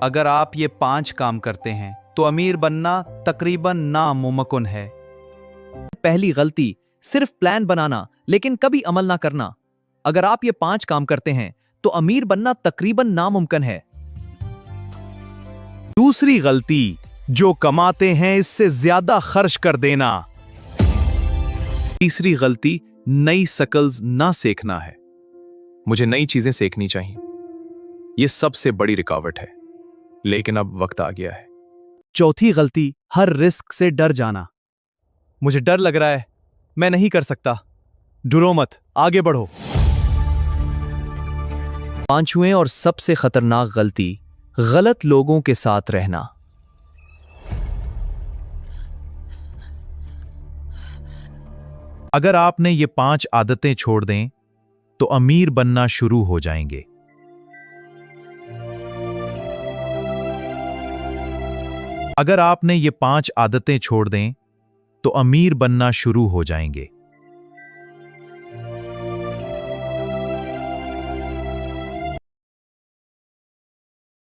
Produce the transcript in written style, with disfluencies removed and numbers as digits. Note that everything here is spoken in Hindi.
अगर आप ये 5 काम करते हैं तो अमीर बनना तकरीबन नामुमकिन है। पहली गलती, सिर्फ प्लान बनाना लेकिन कभी अमल ना करना। अगर आप ये 5 काम करते हैं तो अमीर बनना तकरीबन नामुमकिन है। दूसरी गलती, जो कमाते हैं इससे ज्यादा खर्च कर देना। तीसरी गलती, नई स्किल्स ना सीखना है। मुझे नई चीजें सीखनी चाहिए, यह सबसे बड़ी रुकावट है, लेकिन अब वक्त आ गया है। चौथी गलती, हर रिस्क से डर जाना। मुझे डर लग रहा है, मैं नहीं कर सकता। डरो मत, आगे बढ़ो। पांचवें और सबसे खतरनाक गलती, गलत लोगों के साथ रहना। अगर आपने ये 5 आदतें छोड़ दें तो अमीर बनना शुरू हो जाएंगे। अगर आपने ये 5 आदतें छोड़ दें तो अमीर बनना शुरू हो जाएंगे।